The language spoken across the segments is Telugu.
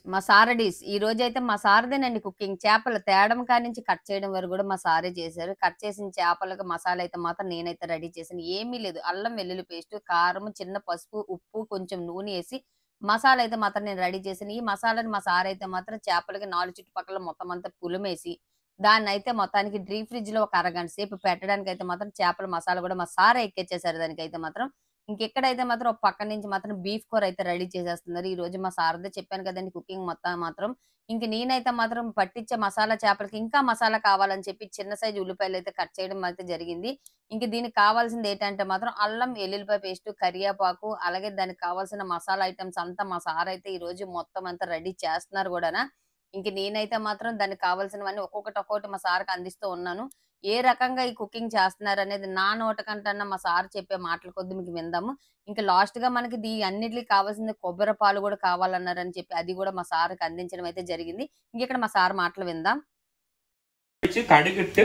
మా సారడీస్. ఈ రోజైతే మా సారదేనండి కుకింగ్. చేపలు తేవడం కాడ్నించి కట్ చేయడం వరకు గూడా మా సారే చేశారు. కట్ చేసిన చేపలకి మసాలా అయితే మాత్రం నేనైతే రెడీ చేశాను. ఏమీ లేదు. అల్లం వెల్లుల్లి పేస్టు, కారం, చిన్న పసుపు, ఉప్పు, కొంచెం నూనె ఏసి మసాలా అయితే మాత్రం నేను రెడీ చేశాను. ఈ మసాలాని మా సారైతే మాత్రం చేపలకి 4 చుట్టుపక్కల మొత్తం అంతా పులిమేసి, దాన్నైతే మొత్తానికి డీప్ ఫ్రిడ్జ్‌లో ఒక అరగంట సేపు పెట్టడానికైతే మాత్రం చేపల మసాలా గూడా మా సారే ఎక్కిచ్చేసారు దానికైతే మాత్రం. ఇంకెక్కడైతే మాత్రం ఒక పక్క నుంచి మాత్రం బీఫ్ కూర అయితే రెడీ చేసేస్తున్నారు. ఈరోజు మా సార్‌దే చెప్పాను కదండీ కుకింగ్ మొత్తం మాత్రం. ఇంక నేనైతే మాత్రం పట్టించే మసాలా చేపలకి ఇంకా మసాలా కావాలని చెప్పి చిన్న సైజు ఉల్లిపాయలైతే కట్ చేయడం అయితే జరిగింది. ఇంక దీనికి కావాల్సింది ఏంటంటే మాత్రం అల్లం, ఎల్లుల్లిపాయ పేస్టు, కరివేపాకు అలాగే దానికి కావాల్సిన మసాలా ఐటెమ్స్ అంతా మా సారైతే ఈరోజు మొత్తం అంతా రెడీ చేస్తున్నారు గూడాన. ఇంక నేనైతే మాత్రం దానికి కావాల్సినవన్నీ ఒక్కొక్కటి మా సార్‌కి అందిస్తూ ఉన్నాను. ఏ రకంగా ఈ కుకింగ్ చేస్తున్నారనేది నా నోట కంటన్నా మా సార్ చెప్పే మాటల కొద్దీ మీకు విందాము. ఇంకా లాస్ట్‌గా మనకి అన్నిట్లికి కావాల్సింది కొబ్బరి పాలు గూడా కావాలన్నారని చెప్పి అది గూడా మా సార్‌కి అందించడం అయితే జరిగింది. ఇంకిక్కడ మా సార్ మాటలు വിന്ദാം. കടുകിട്ട്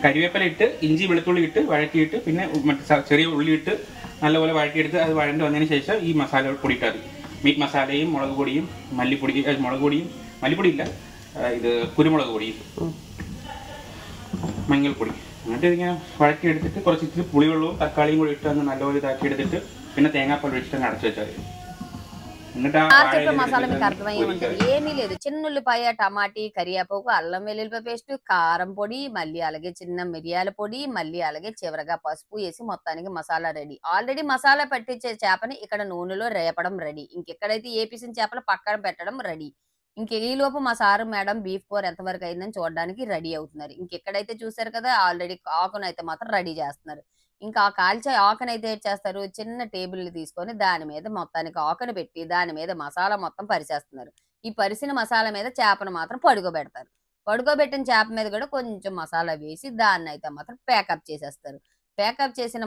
കരിവേപ്പില ഇട്ട് ഇഞ്ചി വെളുത്തുള്ളി ഇട്ട് വഴറ്റിയിട്ട് പിന്നെ മറ്റേ ചെറിയ ഉള്ളി ഇട്ട് നല്ലപോലെ വഴറ്റിയെടുത്ത് അത് വഴണ്ട് വന്നതിന് ശേഷം ഈ മസാല പൊടി ഇട്ടാൽ മതി. മീറ്റ് മസാലയും മുളക് പൊടിയും മല്ലിപ്പൊടിയില്ല ഇത് കുരുമുളക് പൊടിയും മഞ്ഞൾപ്പൊടി എന്നിട്ട് ഇതിങ്ങനെ വഴറ്റിയെടുത്തിട്ട് കുറച്ച് ഇത്തിരി പുളിവെള്ളവും തക്കാളിയും കൂടി ഇട്ട് ഒന്ന് നല്ലപോലെ ഇതാക്കിയെടുത്തിട്ട് പിന്നെ തേങ്ങാപ്പാൽ ഒഴിച്ചിട്ട് അടച്ചു വെച്ചാൽ మసాలా మీకు అర్థమయ్యే ఉంటది. ఏమీ లేదు. చిన్న ఉల్లిపాయ, టమాటీ, కరివేపాకు, అల్లం వెల్లుల్లిపాయ పేస్ట్, కారం పొడి, మళ్ళీ అలాగే చిన్న మిరియాల పొడి, మళ్ళీ అలాగే చివరగా పసుపు ఏసి మొత్తానికి మసాలా రెడీ. ఆల్రెడీ మసాలా పట్టించే చేపని ఇక్కడ నూనెలో రేపడం రెడీ. ఇంకెక్కడైతే ఏపీసిన చేపలు పక్కన పెట్టడం రెడీ. ఈలోపు మా సారు మేడం బీఫ్ కూర ఎంతవరకు అయిందని చూడడానికి రెడీ అవుతున్నారు. ఇంకెక్కడైతే చూసారు కదా ఆల్రెడీ ఆకునైతే మాత్రం రెడీ చేస్తున్నారు. ఇంకా ఆ కాల్చే ఆకునైతే ఏటి చేస్తారు, చిన్న టేబుల్‌ని తీసుకొని దాని మీద మొత్తానికి ఆకును పెట్టి, దాని మీద మసాలా మొత్తం పరిచేస్తున్నారు. ఈ పరిసిన మసాలా మీద చేపను మాత్రం పడుకోబెడతారు. పడుకోబెట్టిన చేప మీద కూడా కొంచెం మసాలా వేసి దాన్నైతే మాత్రం పేకప్ చేసేస్తారు. పేకప్ చేసిన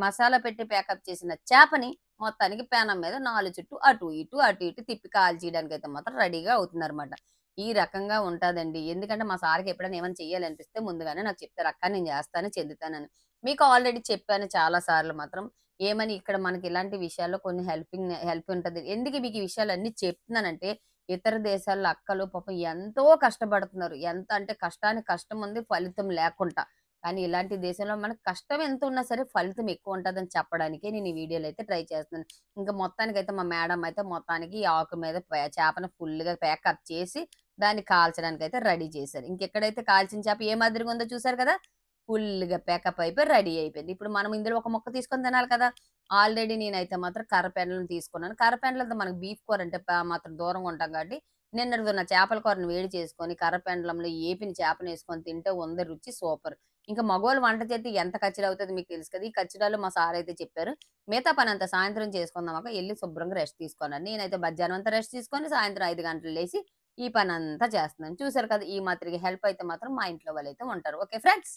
మసాలా పెట్టి పేకప్ చేసిన చేపని మొత్తానికి పెనం మీద 4 చుట్టూ అటు ఇటు తిప్పి కాల్చేయడానికైతే మాత్రం రెడీగా అవుతుందన్నమాట. ఈ రకంగా ఉంటాదండి. ఎందుకంటే మా సార్‌కి ఎప్పుడైనా ఏమైనా చేయాలనిపిస్తే ముందుగానే నాకు చెప్తారు. అక్క నేను చేస్తాను, చెందుతానని. మీకు ఆల్రెడీ చెప్పాను చాలా సార్లు మాత్రం. ఏమని ఇక్కడ మనకి ఇలాంటి విషయాల్లో కొన్ని హెల్ప్ ఉంటది. ఎందుకు మీకు ఈ విషయాలన్నీ చెప్తున్నానంటే, ఇతర దేశాల్లో అక్కలు పాపం ఎంతో కష్టపడుతున్నారు. ఎంత అంటే కష్టానికి కష్టం ఉంది ఫలితం లేకుండా. కానీ ఇలాంటి దేశంలో మనకు కష్టం ఎంత ఉన్నా సరే ఫలితం ఎక్కువ ఉంటదని చెప్పడానికే నేను ఈ వీడియోలో అయితే ట్రై చేస్తున్నాను. ఇంకా మొత్తానికైతే మా మేడం అయితే మొత్తానికి ఈ ఆకు మీద చేపను ఫుల్‌గా ప్యాకప్ చేసి దాన్ని కాల్చడానికైతే రెడీ చేశారు. ఇంకెక్కడైతే కాల్చిన చేప ఏ మాదిరిగా ఉందో చూసారు కదా! ఫుల్‌గా ప్యాకప్ అయిపోయి రెడీ అయిపోయింది. ఇప్పుడు మనం ఇందులో ఒక ముక్క తీసుకొని తినాలి కదా! ఆల్రెడీ నేనైతే మాత్రం కర్రపెండలం తీసుకున్నాను. కర్రపెండలంతో మనకు బీఫ్ కూర అంటే మాత్రం దూరంగా ఉంటాం కాబట్టి నిన్నటిదున్న చేపల కూరని వేడి చేసుకొని కర్రపెండలంలో ఏపిన చేపనేసుకొని తింటే ఉంది రుచి సూపర్. ఇంకా మగోళ్ళు వంట చేస్తే ఎంత ఖర్చులవుతదో మీకు తెలుసు కదా! ఈ ఖర్చులలో మా సారయితే చెప్పారు. మిగతా పనంతా సాయంత్రం చేసుకుందాం అక్క ఎళ్లి శుభ్రంగా రెస్ట్ తీసుకో అన్నారు. నేనైతే మధ్యాహ్నం అంతా రెస్ట్ తీసుకొని సాయంత్రం 5 గంటలకు లేసి ఈ పనంతా చేస్తున్నాను. చూసారు కదా! ఈ మాత్రం హెల్ప్ అయితే మాత్రం మా ఇంట్లో వాళ్ళైతే ఉంటారు. Okay friends.